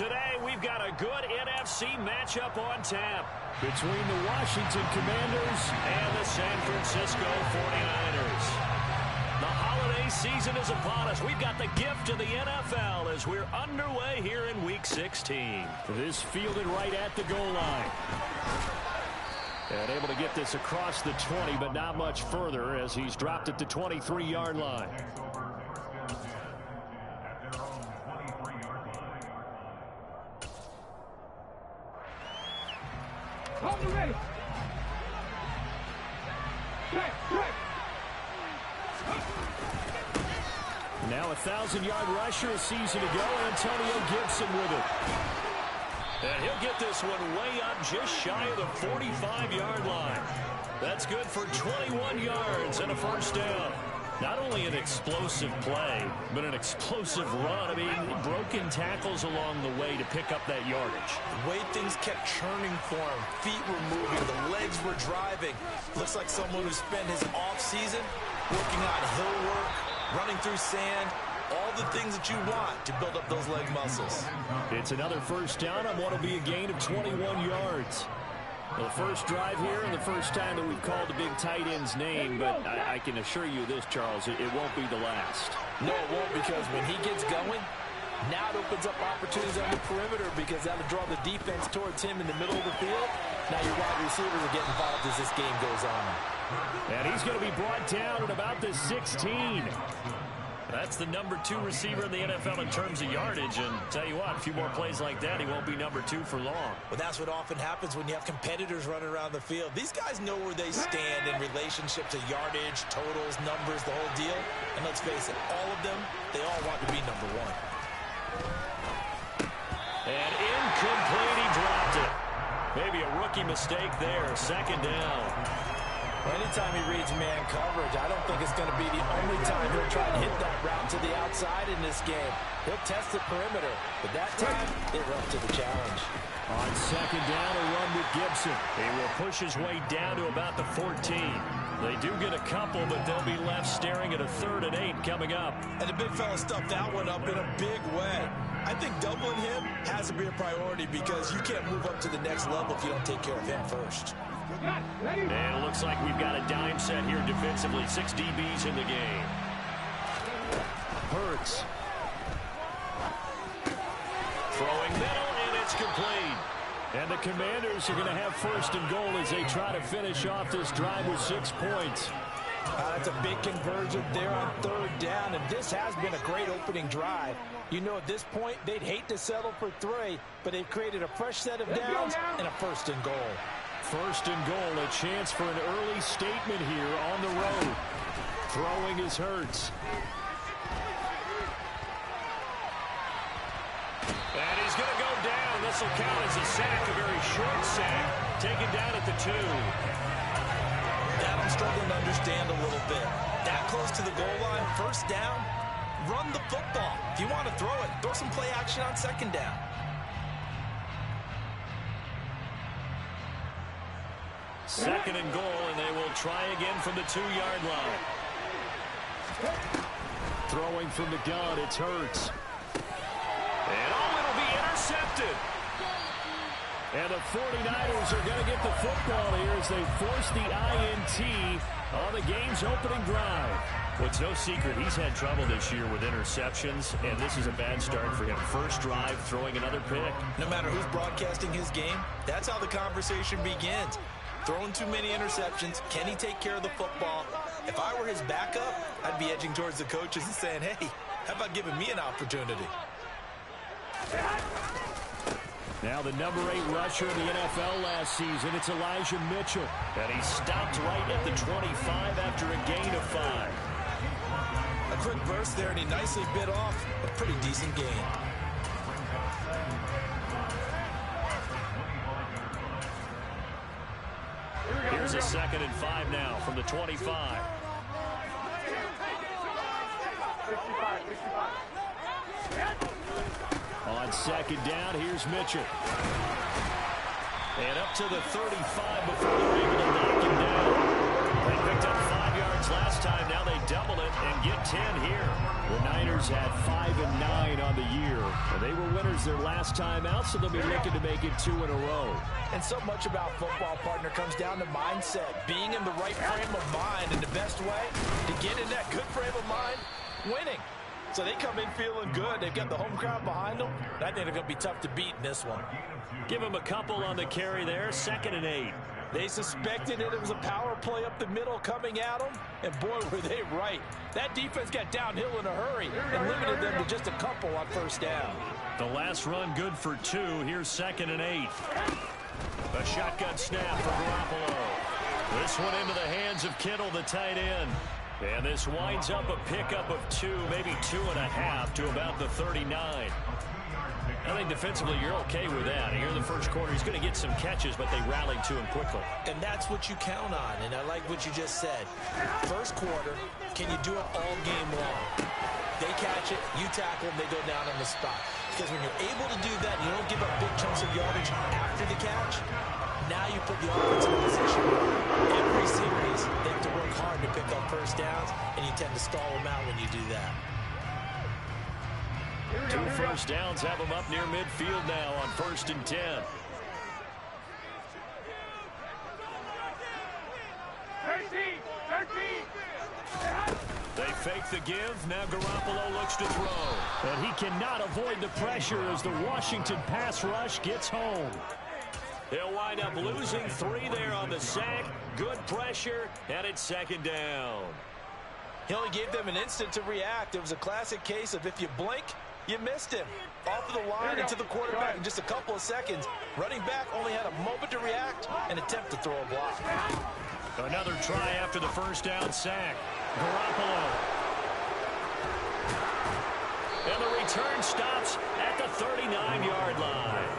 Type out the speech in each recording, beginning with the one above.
Today, we've got a good NFC matchup on tap between the Washington Commanders and the San Francisco 49ers. The holiday season is upon us. We've got the gift of the NFL as we're underway here in Week 16. This fielded right at the goal line. And able to get this across the 20, but not much further as he's dropped it to 23-yard line. Now a 1,000-yard rusher a season ago, Antonio Gibson with it. And he'll get this one way up just shy of the 45-yard line. That's good for 21 yards and a first down. Not only an explosive play, but an explosive run. I mean, broken tackles along the way to pick up that yardage. The way things kept churning for him, feet were moving, the legs were driving. Looks like someone who spent his off-season working on hill work, running through sand, all the things that you want to build up those leg muscles. It's another first down on what will be a gain of 21 yards. Well, the first drive here and the first time that we've called the big tight end's name, but I can assure you this, Charles, it won't be the last. No, it won't, because when he gets going, now it opens up opportunities on the perimeter because that'll draw the defense towards him in the middle of the field. Now your wide receivers are getting involved as this game goes on. And he's going to be brought down at about the 16. That's the number 2 receiver in the NFL in terms of yardage. And tell you what, a few more plays like that, he won't be number 2 for long. Well, that's what often happens when you have competitors running around the field. These guys know where they stand in relationship to yardage, totals, numbers, the whole deal. And let's face it, all of them, they all want to be number 1. And incomplete, he dropped it. Maybe a rookie mistake there, second down. Anytime he reads man coverage, I don't think it's going to be the only time he'll try and hit that route to the outside in this game. He'll test the perimeter, but that time, they're up to the challenge. On second down, a run with Gibson. He will push his way down to about the 14. They do get a couple, but they'll be left staring at a 3rd and 8 coming up. And the big fella stuffed that one up in a big way. I think doubling him has to be a priority because you can't move up to the next level if you don't take care of him first. And it looks like we've got a dime set here defensively. 6 DBs in the game. Hurts. Throwing middle, and it's complete. And the Commanders are going to have 1st and goal as they try to finish off this drive with 6 points. That's a big conversion there on 3rd down, and this has been a great opening drive. You know, at this point, they'd hate to settle for 3, but they've created a fresh set of downs and a 1st and goal. 1st and goal, a chance for an early statement here on the road. Throwing is Hurts. And he's going to go down. This will count as a sack, a very short sack, taken down at the 2. That I'm struggling to understand a little bit. That close to the goal line, 1st down, run the football. If you want to throw it, throw some play action on 2nd down. Second and goal, and they will try again from the 2-yard line. Throwing from the gun, it's Hurts. And it'll be intercepted. And the 49ers are going to get the football here as they force the INT on the game's opening drive. Well, it's no secret he's had trouble this year with interceptions, and this is a bad start for him. First drive, throwing another pick. No matter who's broadcasting his game, that's how the conversation begins. Throwing too many interceptions. Can he take care of the football? If I were his backup, I'd be edging towards the coaches and saying, hey, how about giving me an opportunity? Now the number 8 rusher in the NFL last season, it's Elijah Mitchell. And he stopped right at the 25 after a gain of 5. A quick burst there, and he nicely bit off a pretty decent gain. Here's a 2nd and 5 now from the 25. On 2nd down, here's Mitchell. And up to the 35 before they're able to knock him down. They picked up 5 yards last time. Now they double it and get 10 here. The Niners had 5-9 on the year. And they were winners their last time out, so they'll be looking to make it 2 in a row. And so much about football, partner, comes down to mindset. Being in the right frame of mind, and the best way to get in that good frame of mind, winning. So they come in feeling good. They've got the home crowd behind them. I think they're going to be tough to beat in this one. Give them a couple on the carry there. 2nd and 8. They suspected it was a power play up the middle coming at them, and boy, were they right. That defense got downhill in a hurry and limited them to just a couple on first down. The last run good for 2. Here's 2nd and 8. A shotgun snap for Garoppolo. This one into the hands of Kittle, the tight end. And this winds up a pickup of 2, maybe 2.5 to about the 39. I think defensively you're okay with that. Here in the first quarter, he's going to get some catches, but they rallied to him quickly. And that's what you count on, and I like what you just said. First quarter, can you do it all game long? They catch it, you tackle them, they go down on the spot. Because when you're able to do that, you don't give up big chunks of yardage after the catch. Now you put the offense in a position where every series they have to work hard to pick up first downs, and you tend to stall them out when you do that. 2 first downs have them up near midfield now on 1st and 10. They fake the give. Now Garoppolo looks to throw. And he cannot avoid the pressure as the Washington pass rush gets home. He'll wind up losing 3 there on the sack. Good pressure, and it's 2nd down. He only gave them an instant to react. It was a classic case of if you blink, you missed him. Off of the line and to the quarterback in just a couple of seconds. Running back only had a moment to react and attempt to throw a block. Another try after the first down sack. Garoppolo. And the return stops at the 39-yard line.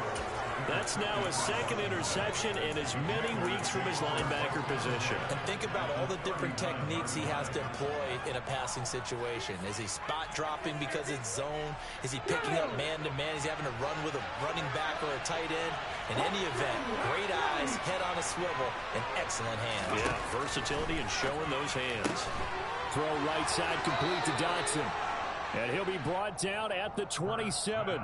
That's now his 2nd interception in as many weeks from his linebacker position. And think about all the different techniques he has to employ in a passing situation. Is he spot dropping because it's zone? Is he picking up man-to-man? He's having to run with a running back or a tight end. In any event, great eyes, head on a swivel, and excellent hands. Yeah, versatility and showing those hands. Throw right side complete to Dotson. And he'll be brought down at the 27.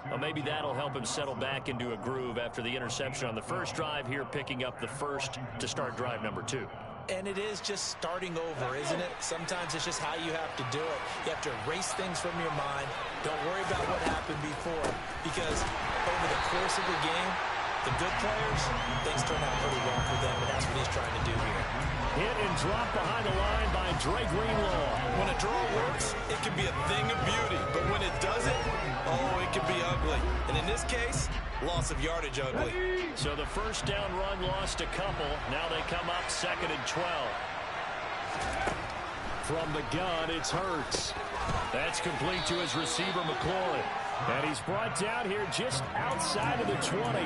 Well, maybe that'll help him settle back into a groove after the interception on the first drive here, picking up the first to start drive number 2. And it is just starting over, isn't it? Sometimes it's just how you have to do it. You have to erase things from your mind. Don't worry about what happened before, because over the course of the game, the good players, things turn out pretty well for them, and that's what he's trying to do here. Hit and drop behind the line by Dre Greenlaw. When a draw works, it can be a thing of beauty, but when it doesn't, oh, it can be ugly. And in this case, loss of yardage ugly. So the first down run lost a couple. Now they come up 2nd and 12. From the gun, it's Hurts. That's complete to his receiver, McLaurin. And he's brought down here just outside of the 20.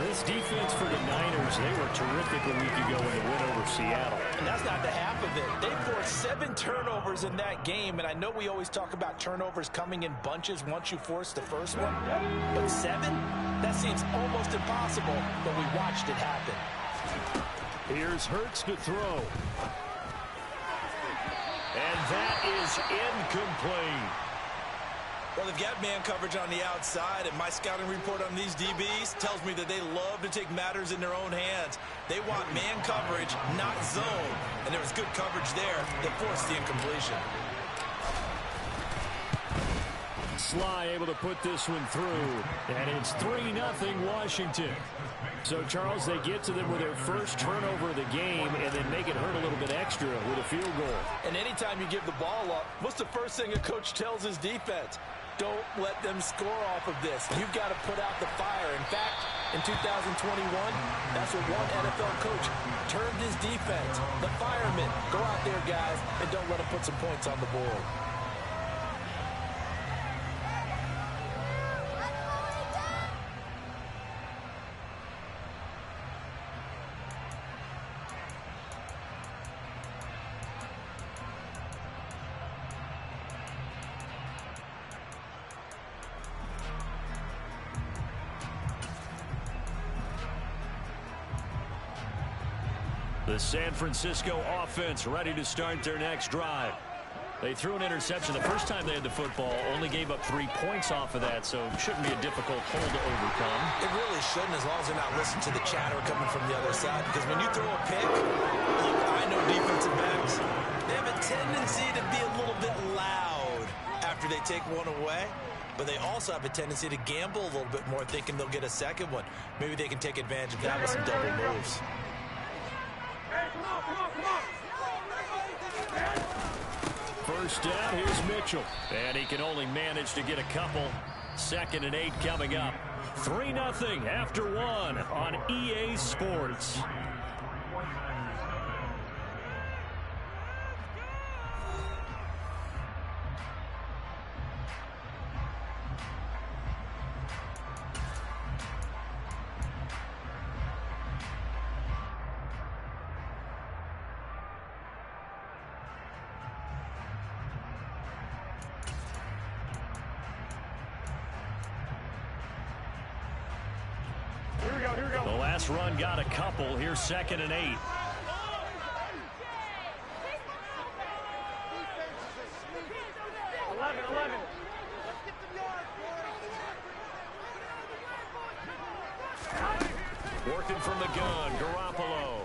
This defense for the Niners, they were terrific a week ago in the win over Seattle. And that's not the half of it. They forced 7 turnovers in that game, and I know we always talk about turnovers coming in bunches once you force the first one. But 7? That seems almost impossible, but we watched it happen. Here's Hurts to throw. And that is incomplete. Well, they've got man coverage on the outside, and my scouting report on these DBs tells me that they love to take matters in their own hands. They want man coverage, not zone. And there was good coverage there that forced the incompletion. Sly able to put this one through, and it's 3-0 Washington. So, Charles, they get to them with their first turnover of the game and then make it hurt a little bit extra with a field goal. And anytime you give the ball up, what's the first thing a coach tells his defense? Don't let them score off of this. You've got to put out the fire. In fact, in 2021, that's what one NFL coach termed his defense. The firemen. Go out there, guys, and don't let them put some points on the board. The San Francisco offense ready to start their next drive. They threw an interception the first time they had the football, only gave up 3 points off of that, so it shouldn't be a difficult hole to overcome. It really shouldn't, as long as they're not listening to the chatter coming from the other side, because when you throw a pick, look, I know defensive backs, they have a tendency to be a little bit loud after they take one away, but they also have a tendency to gamble a little bit more, thinking they'll get a second one. Maybe they can take advantage of that with some double moves. First down, here's Mitchell. And he can only manage to get a couple. 2nd and 8 coming up. 3-0 after 1 on EA Sports. The last run got a couple. Here's 2nd and 8. Working from the gun, Garoppolo.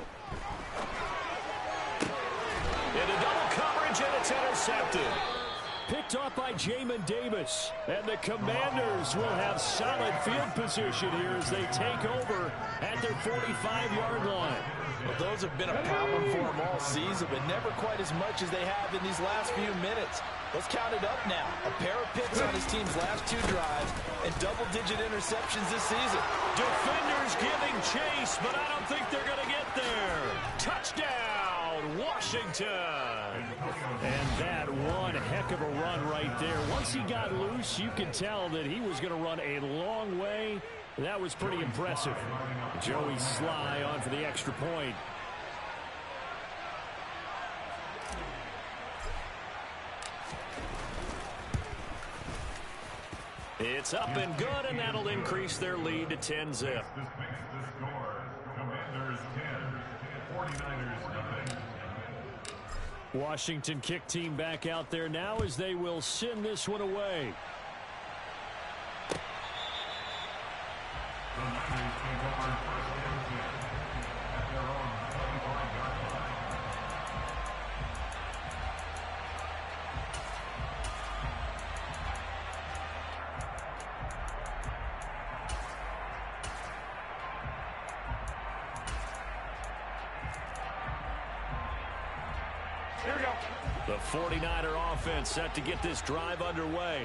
Into double coverage, and it's intercepted. Picked off by Jamin Davis. And the Commanders will have solid field position here as they take over at their 45-yard line. Well, those have been a problem for them all season, but never quite as much as they have in these last few minutes. Let's count it up now. A pair of picks on his team's last 2 drives and double-digit interceptions this season. Defenders giving chase, but I don't think they're going to get there. Touchdown, Washington. And that one heck of a run right there. Once he got loose, you could tell that he was going to run a long way. That was pretty impressive. Joey Sly on for the extra point. It's up and good, and that'll increase their lead to 10-zip. Washington kick team back out there now as they will send this one away. The 49er offense set to get this drive underway.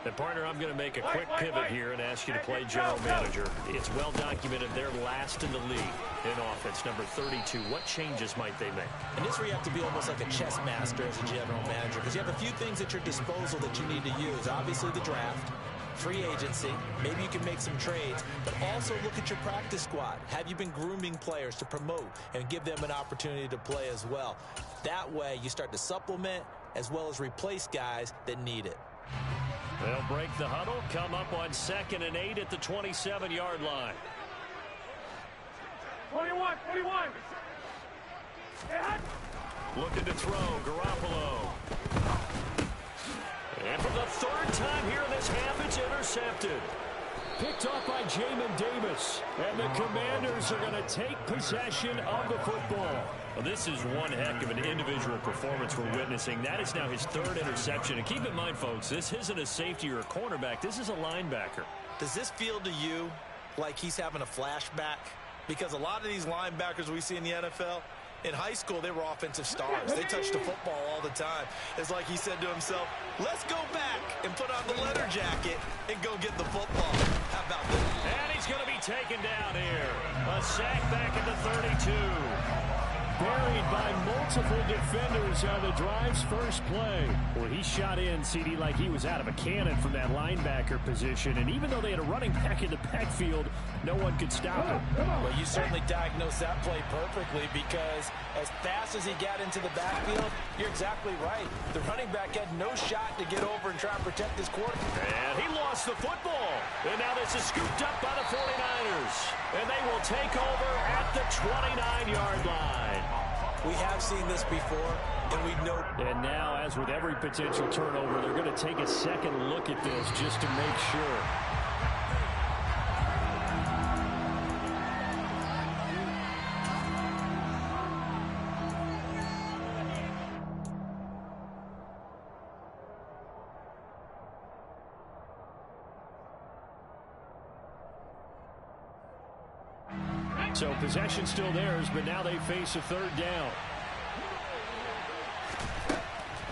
And partner, I'm going to make a quick pivot here and ask you to play general manager. It's well documented they're last in the league in offense, number 32. What changes might they make? And this where you have to be almost like a chess master as a general manager, because you have a few things at your disposal that you need to use. Obviously the draft, free agency, maybe you can make some trades, but also look at your practice squad. Have you been grooming players to promote and give them an opportunity to play as well? That way you start to supplement as well as replace guys that need it. They'll break the huddle, come up on 2nd and 8 at the 27-yard line. 21. Looking to throw, Garoppolo. And for the 3rd time here in this half, it's intercepted. Picked off by Jamin Davis. And the Commanders are going to take possession of the football. Well, this is one heck of an individual performance we're witnessing. That is now his 3rd interception. And keep in mind, folks, this isn't a safety or a cornerback. This is a linebacker. Does this feel to you like he's having a flashback? Because a lot of these linebackers we see in the NFL, in high school, they were offensive stars. They touched the football all the time. It's like he said to himself, let's go back and put on the leather jacket and go get the football. How about that? And he's going to be taken down here. A sack back at the 32. Buried by multiple defenders on the drive's first play. Well, he shot in, CD, like he was out of a cannon from that linebacker position. And even though they had a running back in the backfield, no one could stop him. Well, you certainly diagnosed that play perfectly, because as fast as he got into the backfield, you're exactly right. The running back had no shot to get over and try and protect his quarterback. And he lost the football. And now this is scooped up by the 49ers. And they will take over at the 29-yard line. We have seen this before, and we know. And now, as with every potential turnover, they're going to take a second look at this just to make sure. So possession still theirs, but now they face a third down.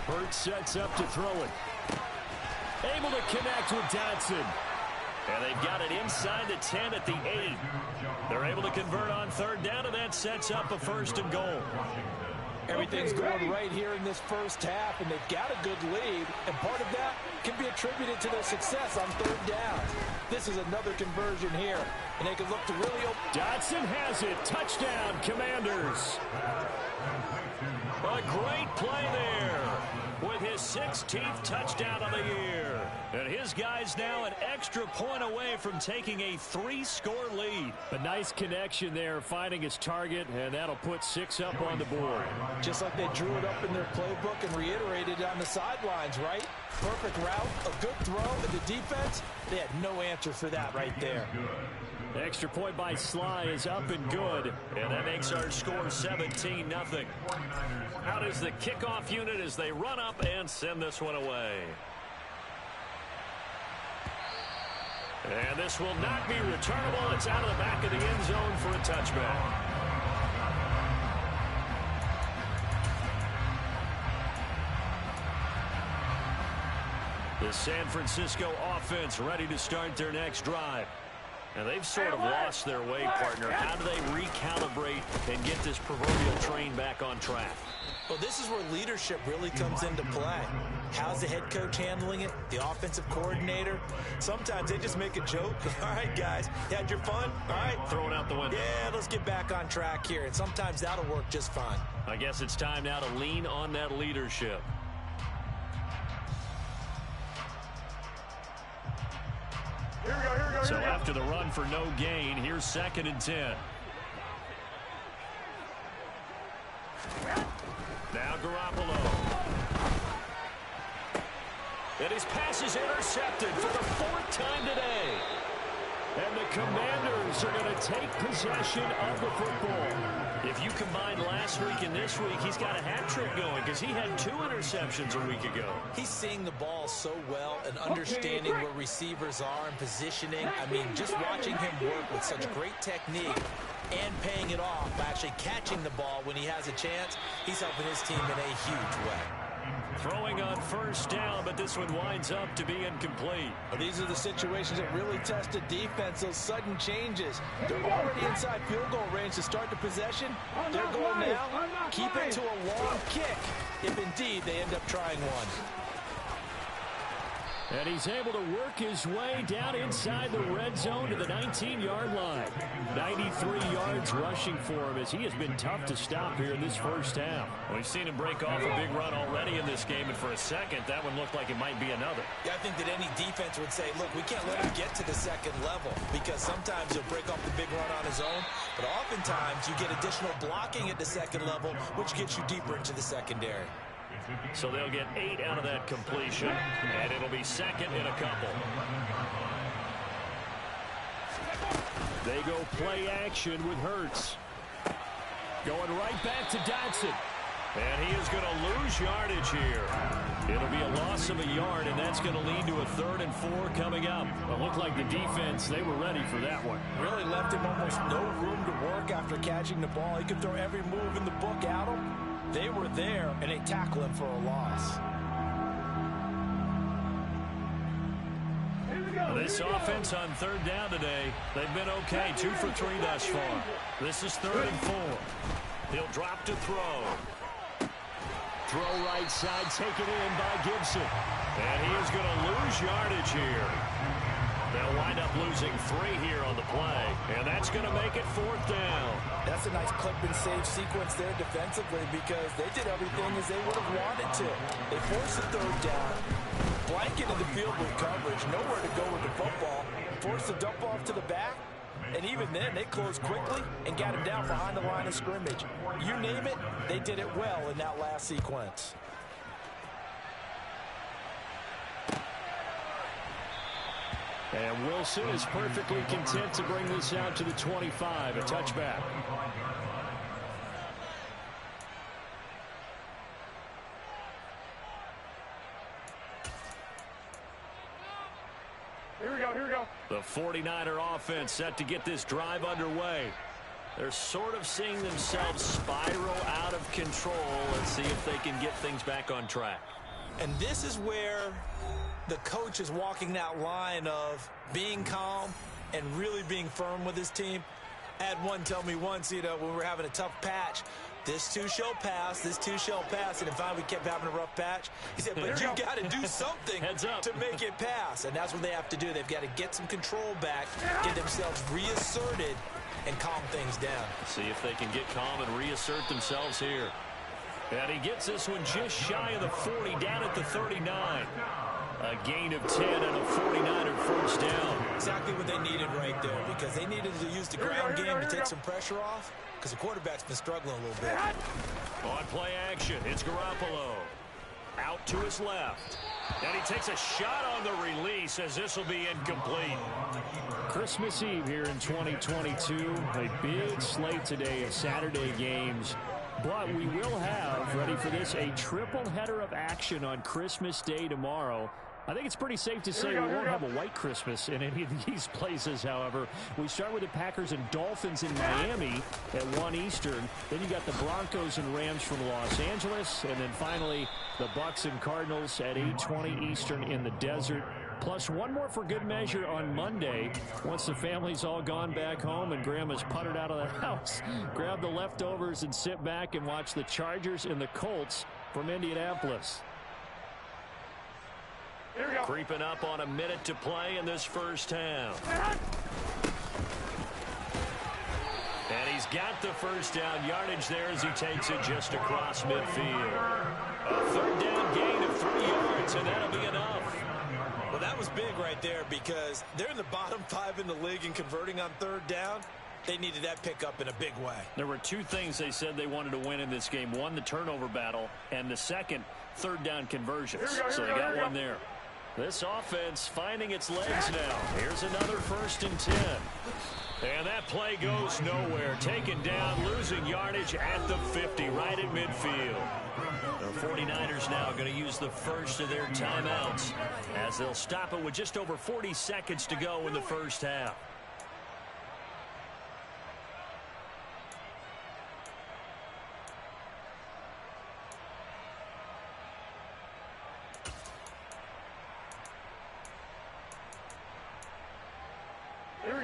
Hurts sets up to throw it. Able to connect with Dotson. And they've got it inside the 10 at the 8. They're able to convert on third down, and that sets up a 1st and goal. Everything's going right here in this first half, and they've got a good lead, and part of that can be attributed to their success on third down. This is another conversion here, and they can look to really open. Dotson has it. Touchdown, Commanders. A great play there with his 16th touchdown of the year. And his guys now an extra point away from taking a 3-score lead. A nice connection there, finding his target, and that'll put 6 up on the board. Just like they drew it up in their playbook and reiterated it on the sidelines, right? Perfect route, a good throw, and the defense, they had no answer for that right there. The extra point by Sly is up and good, and that makes our score 17-0. Out is the kickoff unit as they run up and send this one away. And this will not be returnable. It's out of the back of the end zone for a touchback. The San Francisco offense ready to start their next drive. And they've sort of lost their way, partner. How do they recalibrate and get this proverbial train back on track? Well, this is where leadership really comes into play. How's the head coach handling it? The offensive coordinator? Sometimes they just make a joke. All right, guys, you had your fun? All right. Throw it out the window. Yeah, let's get back on track here. And sometimes that'll work just fine. I guess it's time now to lean on that leadership. Here we go. So after the run for no gain, here's 2nd and 10. Now Garoppolo. And his pass is intercepted for the 4th time today. And the Commanders are going to take possession of the football. If you combine last week and this week, he's got a hat trick going because he had 2 interceptions a week ago. He's seeing the ball so well and understanding where receivers are and positioning. I mean, just watching him work with such great technique and paying it off by actually catching the ball when he has a chance, he's helping his team in a huge way. Throwing on 1st down, but this one winds up to be incomplete. Well, these are the situations that really test a defense, those sudden changes. They're already inside field goal range to start the possession. Their goal now, keep it to a long kick, if indeed they end up trying one. And he's able to work his way down inside the red zone to the 19-yard line. 93 yards rushing for him as he has been tough to stop here in this first half. We've seen him break off a big run already in this game, and for a second, that one looked like it might be another. Yeah, I think that any defense would say, look, we can't let him get to the second level because sometimes he'll break off the big run on his own, but oftentimes you get additional blocking at the second level, which gets you deeper into the secondary. So they'll get 8 out of that completion, and it'll be 2nd and a couple. They go play action with Hurts. Going right back to Dotson. And he is going to lose yardage here. It'll be a loss of a yard, and that's going to lead to a 3rd and 4 coming up. It looked like the defense, they were ready for that one. Really left him almost no room to work after catching the ball. He could throw every move in the book at him. They were there, and they tackle him for a loss. This offense on 3rd down today, they've been okay. 2 for 3 thus far. This is 3rd and 4. He'll drop to throw. Throw right side, taken in by Gibson. And he is going to lose yardage here. They'll wind up losing 3 here on the play, and that's going to make it 4th down. That's a nice clip and save sequence there defensively because they did everything as they would have wanted to. They forced the 3rd down, blanketed the field with coverage, nowhere to go with the football, forced the dump off to the back, And even then, they closed quickly and got him down behind the line of scrimmage. You name it, they did it well in that last sequence. And Wilson is perfectly content to bring this out to the 25, a touchback. Here we go, here we go. The 49er offense set to get this drive underway. They're sort of seeing themselves spiral out of control. Let's see if they can get things back on track. And this is where the coach is walking that line of being calm and really being firm with his team. I had one tell me once, when we were having a tough patch, this too shall pass, this too shall pass. And in fact, we kept having a rough patch. He said, but you got to do something to make it pass. And that's what they have to do. They've got to get some control back, get themselves reasserted, and calm things down. See if they can get calm and reassert themselves here. And he gets this one just shy of the 40, down at the 39. A gain of 10 and a 49er first down. Exactly what they needed right there, because they needed to use the ground game to take some pressure off, because the quarterback's been struggling a little bit. On play action, it's Garoppolo. Out to his left. And he takes a shot on the release as this will be incomplete. Christmas Eve here in 2022. A big slate today of Saturday games. But we will have, ready for this, a triple header of action on Christmas Day tomorrow. I think it's pretty safe to say we won't have a white Christmas in any of these places, however. We start with the Packers and Dolphins in Miami at 1 Eastern. Then you got the Broncos and Rams from Los Angeles. And then finally, the Bucs and Cardinals at 8:20 Eastern in the desert. Plus one more for good measure on Monday. Once the family's all gone back home and Grandma's puttered out of the house, grab the leftovers and sit back and watch the Chargers and the Colts from Indianapolis. Creeping up on a minute to play in this first half. And he's got the first down yardage there as he takes it just across midfield. A third down gain of 3 yards, and that'll be enough. Well, that was big right there, because they're in the bottom 5 in the league and converting on third down. They needed that pickup in a big way. There were 2 things they said they wanted to win in this game. One, the turnover battle, and the second, third down conversions. So they got one there. This offense finding its legs now. Here's another 1st and 10. And that play goes nowhere. Taken down, losing yardage at the 50, right at midfield. The 49ers now going to use the first of their timeouts as they'll stop it with just over 40 seconds to go in the first half.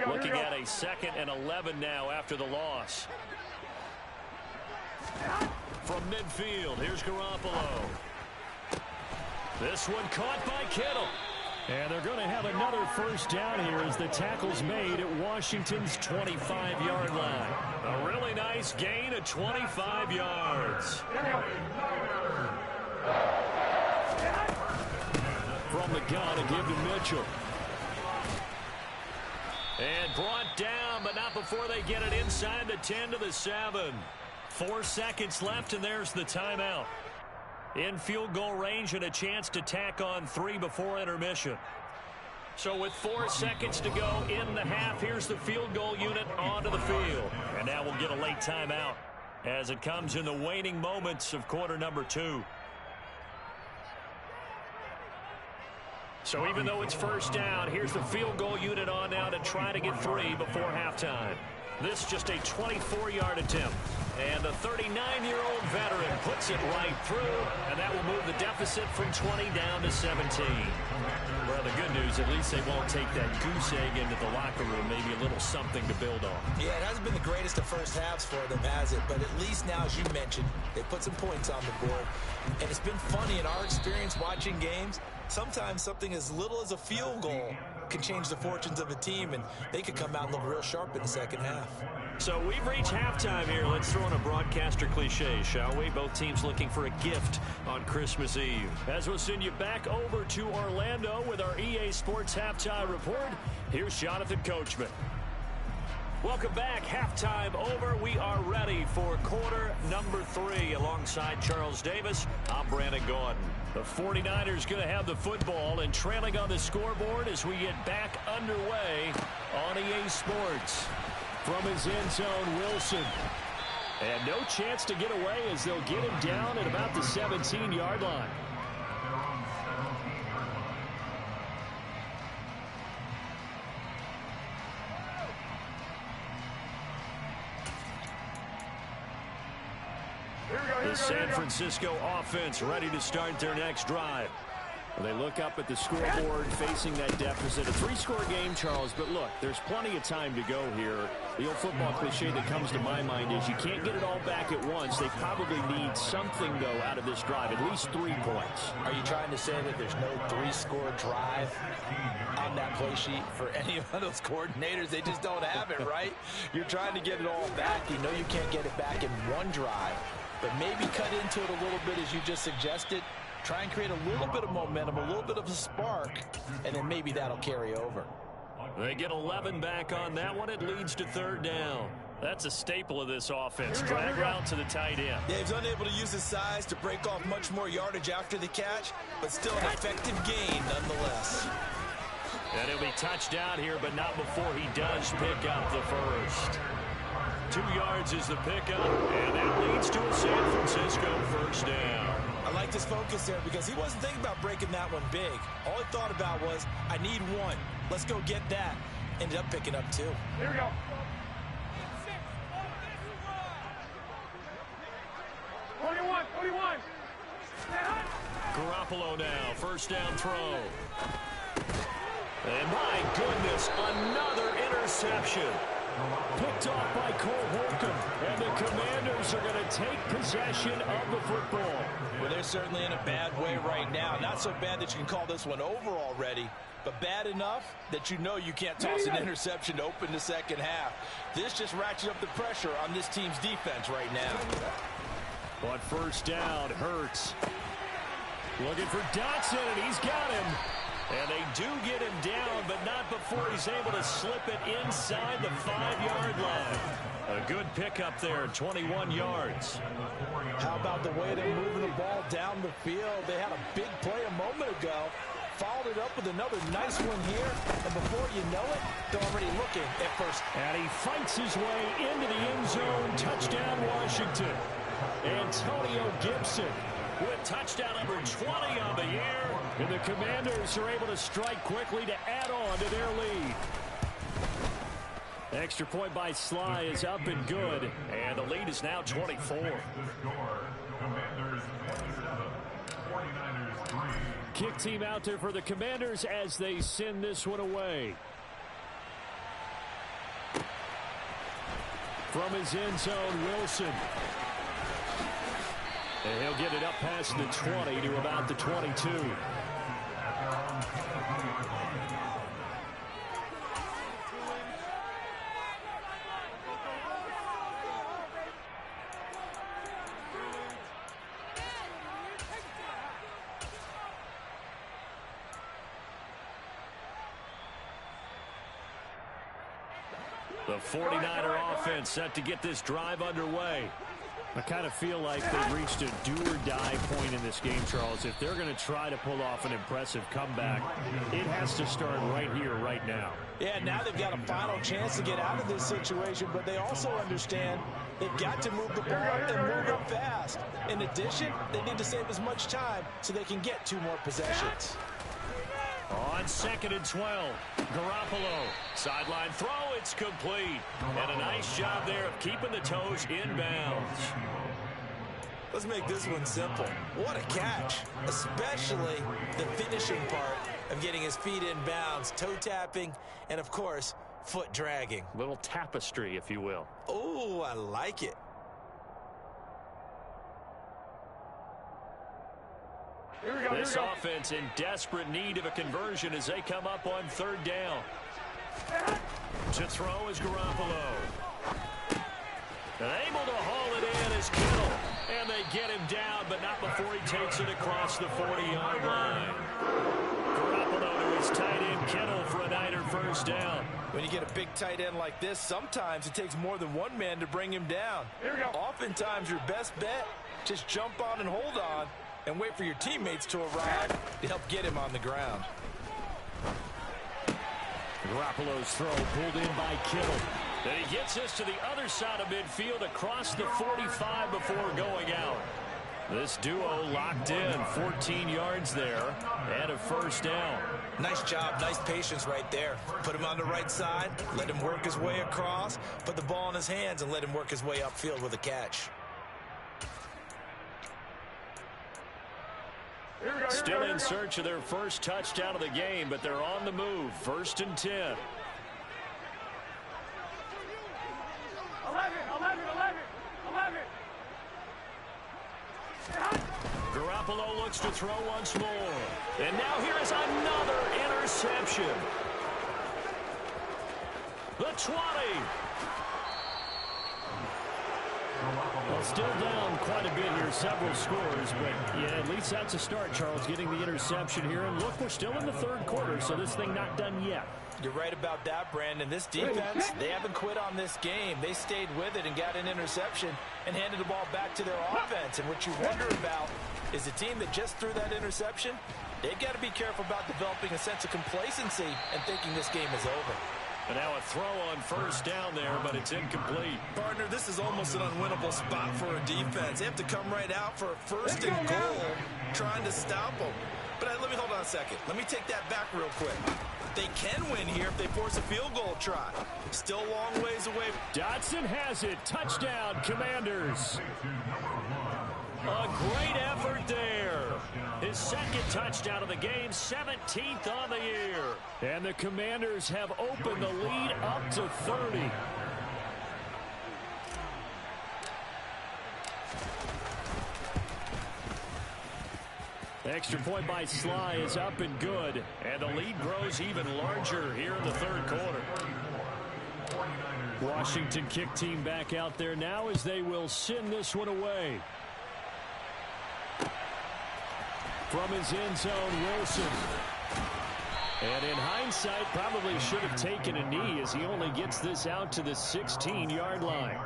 Looking at a 2nd and 11 now after the loss. From midfield, here's Garoppolo. This one caught by Kittle. And they're going to have another first down here as the tackle's made at Washington's 25-yard line. A really nice gain of 25 yards. From the gun, a give to Mitchell. And brought down, but not before they get it inside the 10 to the 7. 4 seconds left, and there's the timeout. In field goal range and a chance to tack on 3 before intermission. So with 4 seconds to go in the half, here's the field goal unit onto the field. And now we'll get a late timeout as it comes in the waning moments of quarter number 2. So even though it's first down, here's the field goal unit on now to try to get 3 before halftime. This just a 24-yard attempt. And the 39-year-old veteran puts it right through, and that will move the deficit from 20 down to 17. Well, the good news, at least they won't take that goose egg into the locker room. Maybe a little something to build on. Yeah, it hasn't been the greatest of first halves for them, has it? But at least now, as you mentioned, they put some points on the board. And it's been funny in our experience watching games. Sometimes something as little as a field goal can change the fortunes of a team, and they could come out and look real sharp in the second half. So we've reached halftime here. Let's throw in a broadcaster cliche, shall we? Both teams looking for a gift on Christmas Eve. As we'll send you back over to Orlando with our EA Sports Halftime Report, here's Jonathan Coachman. Welcome back. Halftime over. We are ready for quarter number 3. Alongside Charles Davis, I'm Brandon Gordon. The 49ers going to have the football and trailing on the scoreboard as we get back underway on EA Sports. From his end zone, Wilson. And no chance to get away as they'll get him down at about the 17-yard line. The San Francisco offense ready to start their next drive. They look up at the scoreboard facing that deficit. A 3-score game, Charles, but look, there's plenty of time to go here. The old football cliche that comes to my mind is you can't get it all back at once. They probably need something, though, out of this drive, at least 3 points. Are you trying to say that there's no 3-score drive on that play sheet for any of those coordinators? They just don't have it, right? You're trying to get it all back. You know you can't get it back in one drive, but maybe cut into it a little bit as you just suggested. Try and create a little bit of momentum, a little bit of a spark, and then maybe that'll carry over. They get 11 back on that one. It leads to 3rd down. That's a staple of this offense. Drag route to the tight end. Yeah, he's unable to use his size to break off much more yardage after the catch, but still an effective gain nonetheless. And he'll be touched down here, but not before he does pick up the first. 2 yards is the pickup, and that leads to a San Francisco 1st down. I like this focus there because he wasn't thinking about breaking that one big. All he thought about was, I need 1. Let's go get that. Ended up picking up 2. Here we go. 21. Garoppolo now, 1st down throw. And my goodness, another interception. Picked off by Cole Holcomb, and the Commanders are going to take possession of the football. Well, they're certainly in a bad way right now. Not so bad that you can call this one over already, but bad enough that you know you can't toss an interception to open the second half. This just ratchets up the pressure on this team's defense right now. On 1st down, Hurts. Looking for Dotson, and he's got him. And they do get him down, but not before he's able to slip it inside the 5-yard line. A good pickup there, 21 yards. How about the way they're moving the ball down the field? They had a big play a moment ago. Followed it up with another nice one here. And before you know it, they're already looking at first. And he fights his way into the end zone. Touchdown, Washington. Antonio Gibson with touchdown number 20 on the year. And the Commanders are able to strike quickly to add on to their lead. Extra point by Sly is up and good. And the lead is now 24. Kick team out there for the Commanders as they send this one away. From his end zone, Wilson. And he'll get it up past the 20 to about the 22. The 49er offense set to get this drive underway. I kind of feel like they've reached a do-or-die point in this game, Charles. If they're going to try to pull off an impressive comeback, it has to start right here, right now. Yeah, now they've got a final chance to get out of this situation, but they also understand they've got to move the ball and move it fast. In addition, they need to save as much time so they can get 2 more possessions. On 2nd and 12, Garoppolo. Sideline throw, it's complete. And a nice job there of keeping the toes inbounds. Let's make this one simple. What a catch, especially the finishing part of getting his feet in bounds, toe tapping, and of course, foot dragging. Little tapestry, if you will. Oh, I like it. This offense in desperate need of a conversion as they come up on 3rd down. To throw is Garoppolo. And able to haul it in is Kittle. And they get him down, but not before he takes it across the 40-yard line. Garoppolo to his tight end Kittle for a Niner 1st down. When you get a big tight end like this, sometimes it takes more than one man to bring him down. Oftentimes, your best bet, just jump on and hold on and wait for your teammates to arrive to help get him on the ground. Garoppolo's throw pulled in by Kittle. And he gets this to the other side of midfield across the 45 before going out. This duo locked in, 14 yards there, and a first down. Nice job, nice patience right there. Put him on the right side, let him work his way across, put the ball in his hands, and let him work his way upfield with a catch. Still in search of their first touchdown of the game, but they're on the move. 1st and 10. 11. Garoppolo looks to throw once more. And now here is another interception. The 20. Well, still down quite a bit here, several scores, but yeah, at least that's a start, Charles, getting the interception here. And look, we're still in the 3rd quarter, so this thing not done yet. You're right about that, Brandon. This defense, they haven't quit on this game. They stayed with it and got an interception and handed the ball back to their offense. And what you wonder about is the team that just threw that interception, they've got to be careful about developing a sense of complacency and thinking this game is over. And now a throw on first down there, but it's incomplete. Partner, this is almost an unwinnable spot for a defense. They have to come right out for a 1st and goal trying to stop them. But let me hold on a second. Let me take that back real quick. They can win here if they force a field goal try. Still a long ways away. Dotson has it. Touchdown, Commanders. A great effort there. His 2nd touchdown of the game, 17th on the year. And the Commanders have opened the lead up to 30. Extra point by Sly is up and good. And the lead grows even larger here in the 3rd quarter. Washington kick team back out there now as they will send this one away. From his end zone, Wilson. And in hindsight, probably should have taken a knee as he only gets this out to the 16-yard line.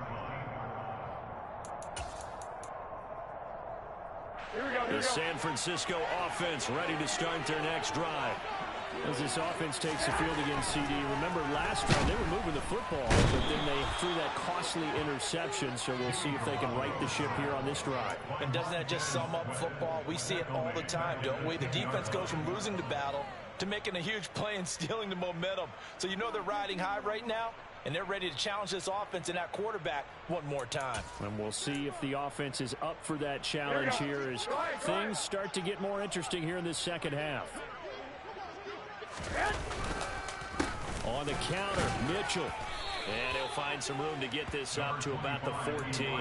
The San Francisco offense ready to start their next drive. As this offense takes the field against CD, remember last time they were moving the football, but then they threw that costly interception, so we'll see if they can right the ship here on this drive. And doesn't that just sum up football? We see it all the time, don't we? The defense goes from losing the battle to making a huge play and stealing the momentum. So you know they're riding high right now, and they're ready to challenge this offense and that quarterback one more time. And we'll see if the offense is up for that challenge here as things start to get more interesting here in this 2nd half. On the counter, Mitchell. And he'll find some room to get this up to about the 14.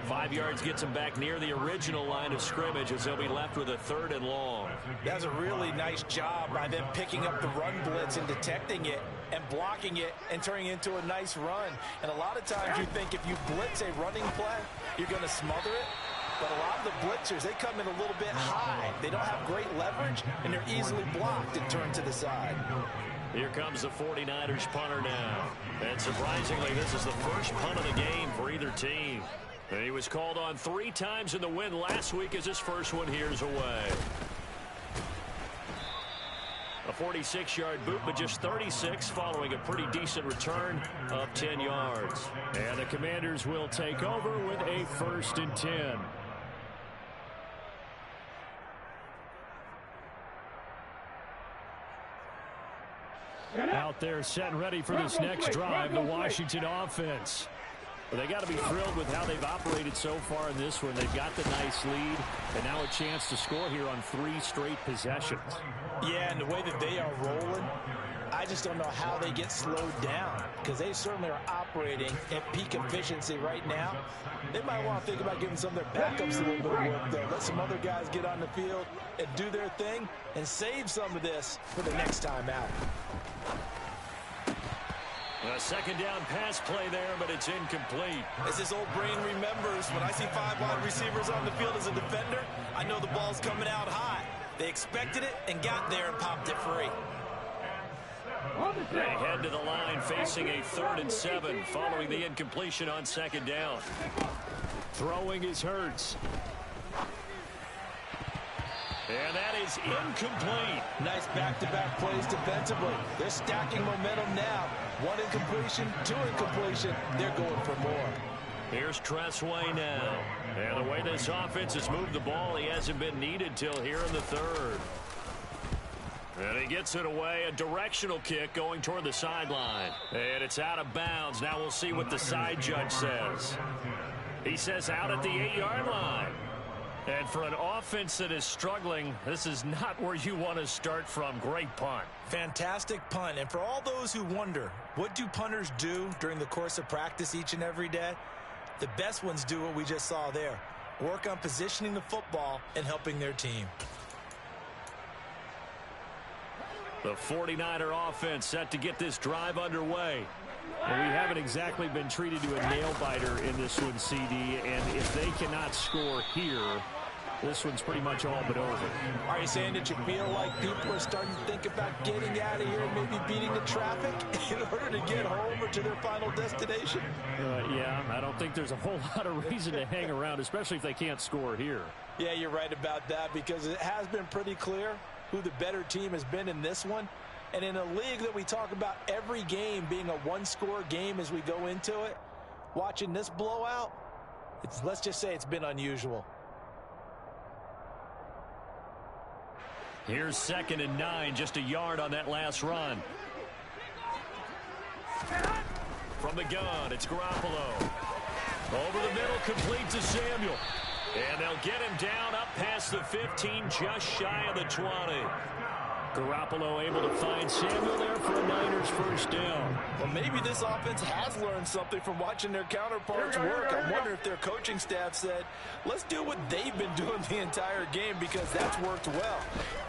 5 yards gets him back near the original line of scrimmage as they'll be left with a 3rd and long. That's a really nice job by them picking up the run blitz and detecting it and blocking it and turning it into a nice run. And a lot of times you think if you blitz a running play, you're going to smother it. But a lot of the blitzers, they come in a little bit high. They don't have great leverage, and they're easily blocked and turned to the side. Here comes the 49ers punter now. And surprisingly, this is the first punt of the game for either team. And he was called on 3 times in the win last week as his first one here's away. A 46-yard boot, but just 36 following a pretty decent return of 10 yards. And the Commanders will take over with a 1st and 10. Out there set and ready for this next drive, the Washington offense. Well, they got to be thrilled with how they've operated so far in this one. They've got the nice lead, and now a chance to score here on 3 straight possessions. Yeah, and the way that they are rolling, I just don't know how they get slowed down because they certainly are operating at peak efficiency right now. They might want to think about giving some of their backups a little bit of work, though. Let some other guys get on the field and do their thing and save some of this for the next time out. A 2nd down pass play there, but it's incomplete. As this old brain remembers, when I see 5 wide receivers on the field as a defender, I know the ball's coming out high. They expected it and got there and popped it free. They head to the line facing a 3rd and 7 following the incompletion on 2nd down. Throwing is Hurts. And that is incomplete. Nice back-to-back plays defensively. They're stacking momentum now. 1 incompletion, 2 incompletion. They're going for more. Here's Tressway now. And the way this offense has moved the ball, he hasn't been needed till here in the 3rd. And he gets it away, a directional kick going toward the sideline. And it's out of bounds. Now we'll see what the side judge says. He says out at the 8-yard line. And for an offense that is struggling, this is not where you want to start from. Great punt. Fantastic punt. And for all those who wonder, what do punters do during the course of practice each and every day? The best ones do what we just saw there. Work on positioning the football and helping their team. The 49er offense set to get this drive underway. Well, we haven't exactly been treated to a nail-biter in this one, CD, and if they cannot score here, this one's pretty much all but over. Are you saying that you feel like people are starting to think about getting out of here and maybe beating the traffic in order to get home or to their final destination? Yeah, I don't think there's a whole lot of reason to hang around, especially if they can't score here. Yeah, you're right about that because it has been pretty clear who the better team has been in this one. And in a league that we talk about every game being a one-score game as we go into it, watching this blowout, let's just say it's been unusual. Here's 2nd and 9, just a yard on that last run. From the gun, it's Garoppolo. Over the middle, complete to Samuel. And they'll get him down up past the 15, just shy of the 20. Garoppolo able to find Samuel there for a Niners first down. Well, maybe this offense has learned something from watching their counterparts work. I wonder if their coaching staff said, let's do what they've been doing the entire game because that's worked well.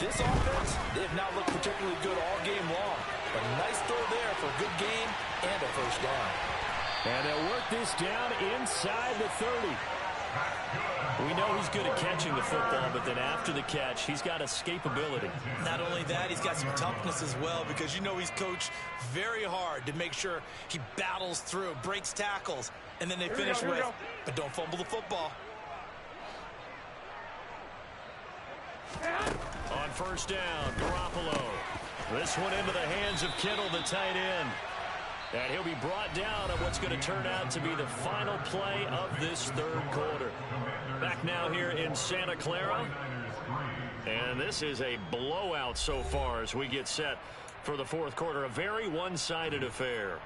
This offense, they have not looked particularly good all game long. But a nice throw there for a good gain and a first down. And they'll work this down inside the 30. We know he's good at catching the football, but then after the catch, he's got escapability. Not only that, he's got some toughness as well because you know he's coached very hard to make sure he battles through, breaks tackles, and then they finish with, but don't fumble the football. On first down, Garoppolo. This one into the hands of Kittle, the tight end. And he'll be brought down on what's going to turn out to be the final play of this 3rd quarter. Back now here in Santa Clara. And this is a blowout so far as we get set for the 4th quarter. A very one-sided affair.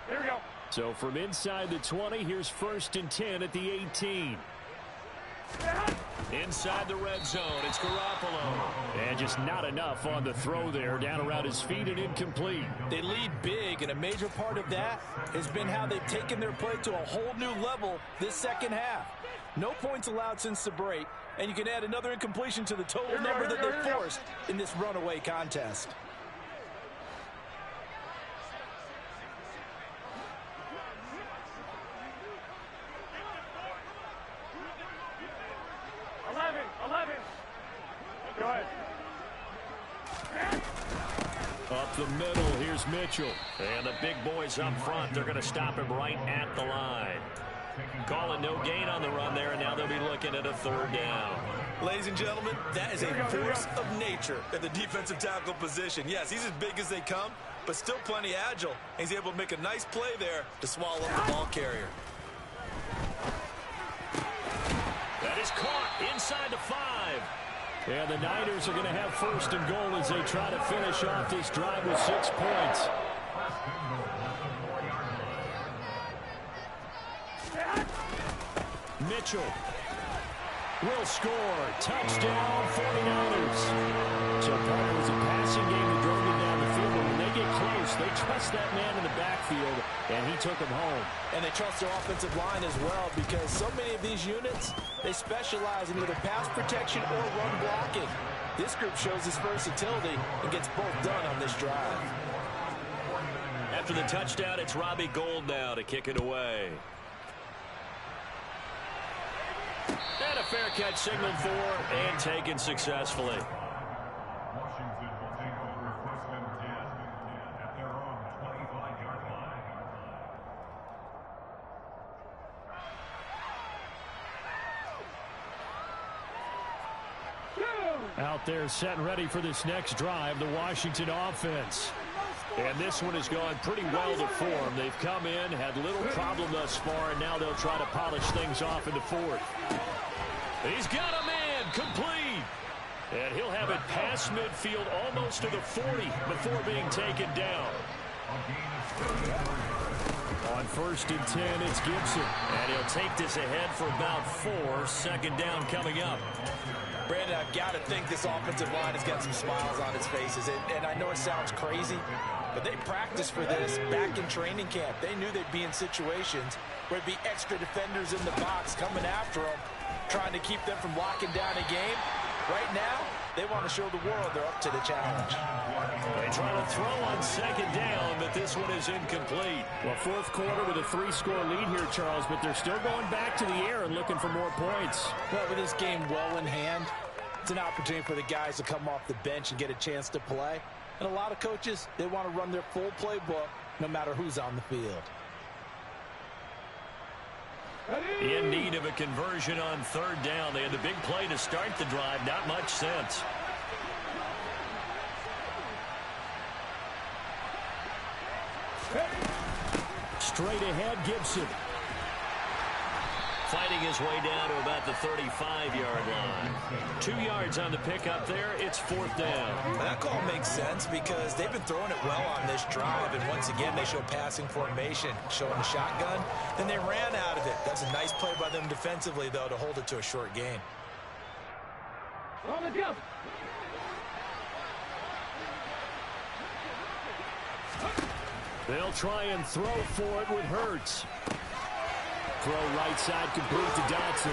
Here we go. So from inside the 20, here's 1st and 10 at the 18. Inside the red zone, it's Garoppolo. And just not enough on the throw there, down around his feet and incomplete. They lead big, and a major part of that has been how they've taken their play to a whole new level this second half. No points allowed since the break, and you can add another incompletion to the total number that they forced in this runaway contest. Go ahead. Up the middle, here's Mitchell. And the big boys up front, they're going to stop him right at the line. Calling no gain on the run there, and now they'll be looking at a 3rd down. Ladies and gentlemen, that is a force of nature at the defensive tackle position. Yes, he's as big as they come, but still plenty agile. He's able to make a nice play there to swallow up the ball carrier. That is caught inside the 5. And the Niners are going to have 1st and goal as they try to finish off this drive with 6 points. Mitchell will score. Touchdown, 49ers. So part of it was a passing game that drove them down the field. But when they get close, they trust that man in the backfield, and he took him home. And they trust their offensive line as well because so many of these units, they specialize in either pass protection or run blocking. This group shows its versatility and gets both done on this drive. After the touchdown, it's Robbie Gould now to kick it away. fair catch signaled for and taken successfully. Washington will take over first and 10 at their own 25-yard line. Out there set and ready for this next drive, the Washington offense. And this one has gone pretty well to form. They've come in, had little problem thus far, and now they'll try to polish things off in the fourth. He's got a man complete. And he'll have it past midfield almost to the 40 before being taken down. On first and 10, it's Gibson. And he'll take this ahead for about 4. Second down coming up. Brandon, I've got to think this offensive line has got some smiles on its faces. And I know it sounds crazy, but they practiced for this back in training camp. They knew they'd be in situations where there'd be extra defenders in the box coming after them, trying to keep them from locking down a game. Right now, they want to show the world they're up to the challenge. They try to throw on second down, but this one is incomplete. Well, fourth quarter with a 3-score lead here, Charles, but they're still going back to the air and looking for more points. Well, with this game well in hand, it's an opportunity for the guys to come off the bench and get a chance to play. And a lot of coaches, they want to run their full playbook no matter who's on the field. In need of a conversion on third down. They had the big play to start the drive. Not much sense. Straight ahead, Gibson. Fighting his way down to about the 35-yard line. 2 yards on the pickup there. It's fourth down. And that call makes sense because they've been throwing it well on this drive. And once again, they show passing formation, showing the shotgun. Then they ran out of it. That's a nice play by them defensively, though, to hold it to a short gain. On the jump. They'll try and throw for it with Hurts. Throw right side complete to Dotson.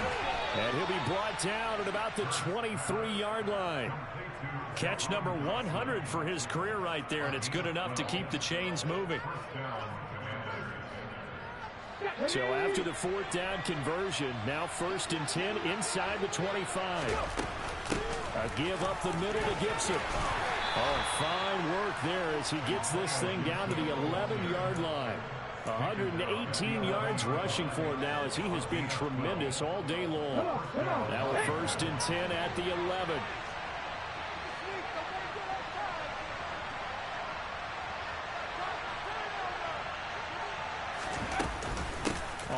And he'll be brought down at about the 23-yard line. Catch number 100 for his career right there, and it's good enough to keep the chains moving. So after the fourth down conversion, now first and 10 inside the 25. A give up the middle to Gibson. Oh, fine work there as he gets this thing down to the 11-yard line. 118 yards rushing for him now as he has been tremendous all day long. Now a first and 10 at the 11.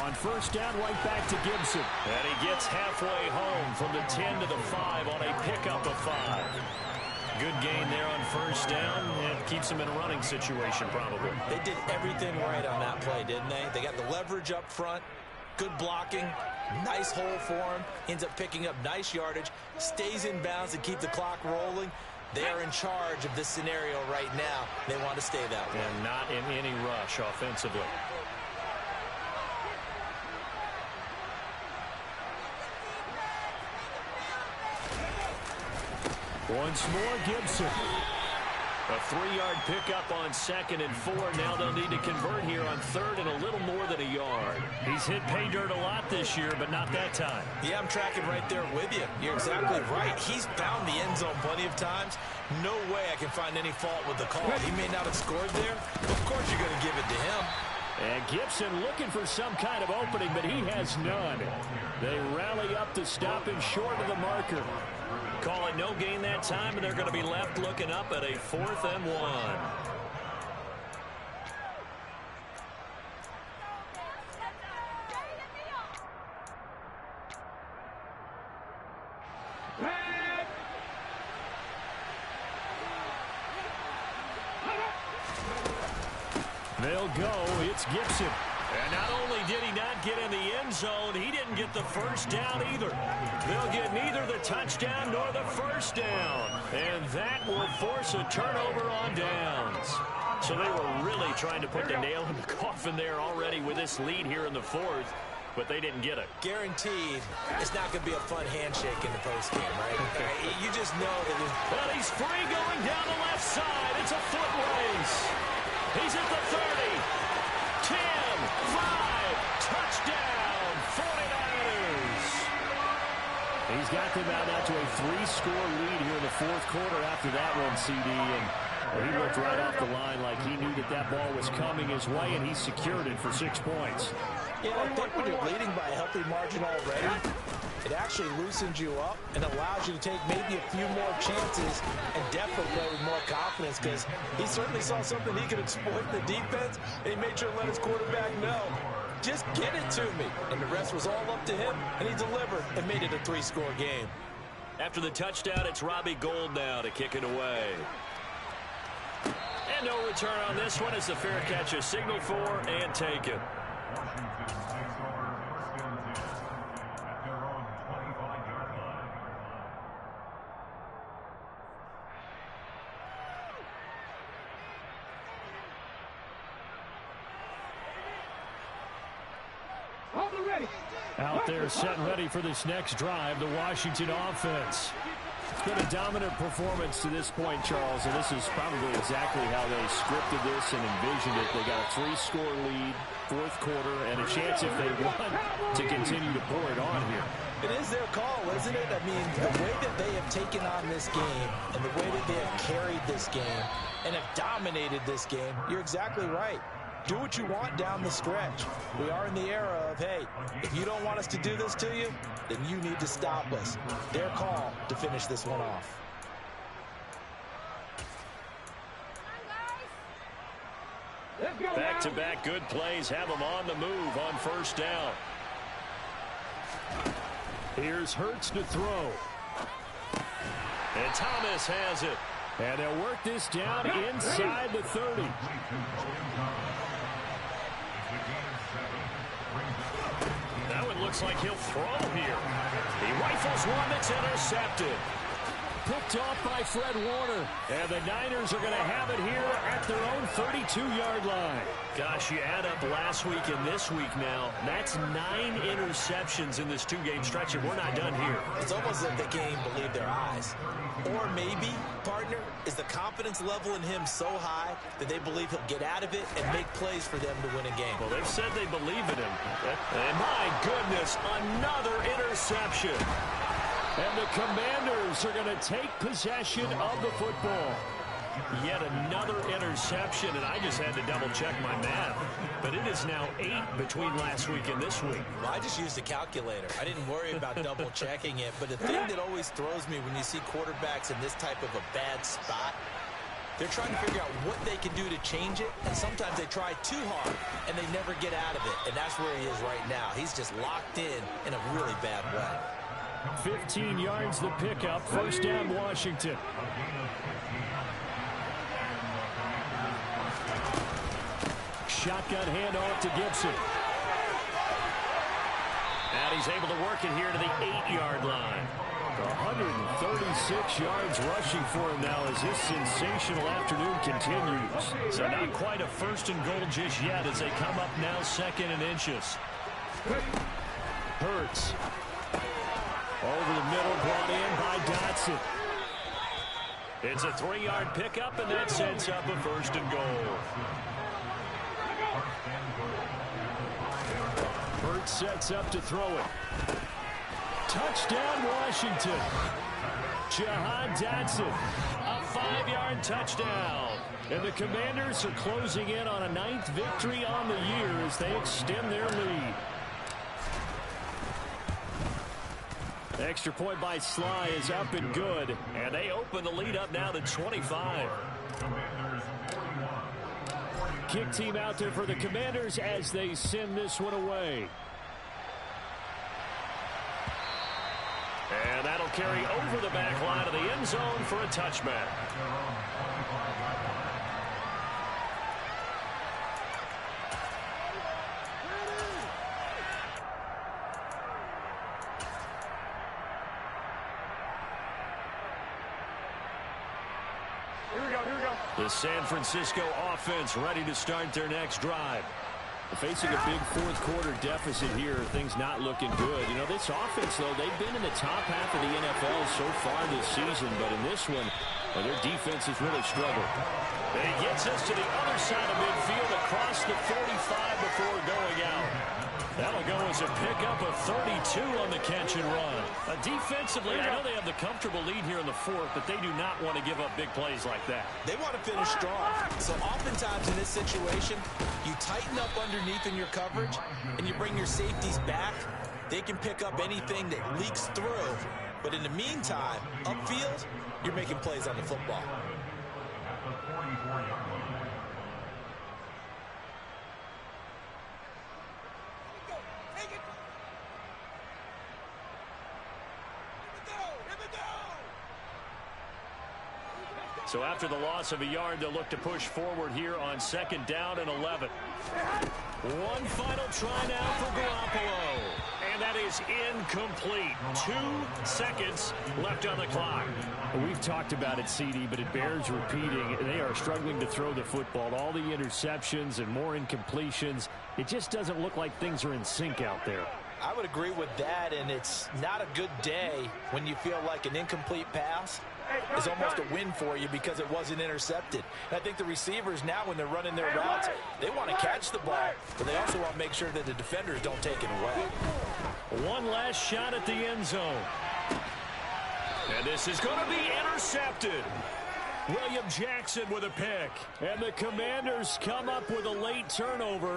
On first down, right back to Gibson. And he gets halfway home from the 10 to the 5 on a pickup of 5. Good gain there on first down, and keeps him in a running situation probably. They did everything right on that play, didn't they? They got the leverage up front, good blocking, nice hole for him, ends up picking up nice yardage, stays in bounds to keep the clock rolling. They are in charge of this scenario right now. They want to stay that way. And not in any rush offensively. Once more, Gibson. A 3-yard pickup on second and 4. Now they'll need to convert here on third and a little more than a yard. He's hit pay dirt a lot this year, but not that time. Yeah, I'm tracking right there with you. You're exactly right. He's found the end zone plenty of times. No way I can find any fault with the call. He may not have scored there. Of course you're going to give it to him. And Gibson looking for some kind of opening, but he has none. They rally up to stop him short of the marker. Call it no gain that time, and they're going to be left looking up at a 4th and 1. They'll go. It's Gibson. And not only did he not get in the end zone, he didn't get the first down either. They'll get neither the touchdown nor the first down. And that will force a turnover on downs. So they were really trying to put the nail in the coffin there already with this lead here in the fourth, but they didn't get it. Guaranteed, it's not going to be a fun handshake in the postgame, right? You just know that. Well, he's free going down the left side. It's a foot race. He's at the 30. 10, 5, touchdown, 49ers. He's got them out to a 3-score lead here in the fourth quarter after that one, CD. And he looked right off the line like he knew that ball was coming his way, and he secured it for 6 points. Yeah, I think when you're leading by a healthy margin already, it actually loosens you up and allows you to take maybe a few more chances and definitely play with more confidence, because he certainly saw something he could exploit in the defense, and he made sure to let his quarterback know, just get it to me. And the rest was all up to him, and he delivered and made it a 3-score game. After the touchdown, it's Robbie Gould now to kick it away. And no return on this one as the fair catch is signaled for and taken. Washington takes over first and 10 at their own 25-yard line. Hold ready. Out there set and ready for this next drive, the Washington offense. It's been a dominant performance to this point, Charles, and this is probably exactly how they scripted this and envisioned it. They got a 3-score lead, fourth quarter, and a chance if they want to continue to pour it on here. It is their call, isn't it? I mean, the way that they have taken on this game and the way that they have carried this game and have dominated this game, you're exactly right. Do what you want down the stretch. We are in the era of, hey, if you don't want us to do this to you, then you need to stop us. Their call to finish this one off. Back-to-back good plays have them on the move on first down. Here's Hurts to throw. And Thomas has it. And they'll work this down inside the 30. That one looks like he'll throw here. He rifles one that's intercepted. Picked off by Fred Warner. And the Niners are going to have it here at their own 32-yard line. Gosh, you add up last week and this week now. That's 9 interceptions in this 2-game stretch, and we're not done here. It's almost like they can't even believe their eyes. Or maybe, partner, is the confidence level in him so high that they believe he'll get out of it and make plays for them to win a game. Well, they've said they believe in him. And my goodness, another interception. And the Commanders are going to take possession of the football. Yet another interception, and I just had to double-check my math. But it is now 8 between last week and this week. Well, I just used a calculator. I didn't worry about double-checking it. But the thing that always throws me when you see quarterbacks in this type of a bad spot, they're trying to figure out what they can do to change it, and sometimes they try too hard, and they never get out of it. And that's where he is right now. He's just locked in a really bad way. 15 yards the pickup. First down, Washington. Shotgun handoff to Gibson. And he's able to work it here to the 8-yard line. 136 yards rushing for him now as this sensational afternoon continues. So not quite a first and goal just yet as they come up now 2nd and inches. Hurts. Over the middle, brought in by Dotson. It's a 3-yard pickup, and that sets up a first and goal. Hurts sets up to throw it. Touchdown, Washington. Jahan Dotson. A 5-yard touchdown. And the Commanders are closing in on a 9th victory on the year as they extend their lead. Extra point by Sly is up and good. And they open the lead up now to 25. Kick team out there for the Commanders as they send this one away. And that'll carry over the back line of the end zone for a touchback. The San Francisco offense ready to start their next drive. Facing a big fourth quarter deficit here, things not looking good. You know, this offense, though, they've been in the top half of the NFL so far this season, but in this one, well, their defense has really struggled. And he gets us to the other side of midfield across the 45 before going out. That'll go as a pickup of 32 on the catch and run. Defensively, I know they have the comfortable lead here in the fourth, but they do not want to give up big plays like that. They want to finish strong. So oftentimes in this situation, you tighten up underneath in your coverage, and you bring your safeties back. They can pick up anything that leaks through. But in the meantime, upfield, you're making plays on the football. So after the loss of a yard, they'll look to push forward here on second down and 11. One final try now for Garoppolo. And that is incomplete. 2 seconds left on the clock. We've talked about it, CD, but it bears repeating. They are struggling to throw the football. All the interceptions and more incompletions. It just doesn't look like things are in sync out there. I would agree with that, and it's not a good day when you feel like an incomplete pass is almost a win for you because it wasn't intercepted. And I think the receivers now, when they're running their routes, they want to catch the ball, but they also want to make sure that the defenders don't take it away. One last shot at the end zone. And this is going to be intercepted. William Jackson with a pick. And the Commanders come up with a late turnover.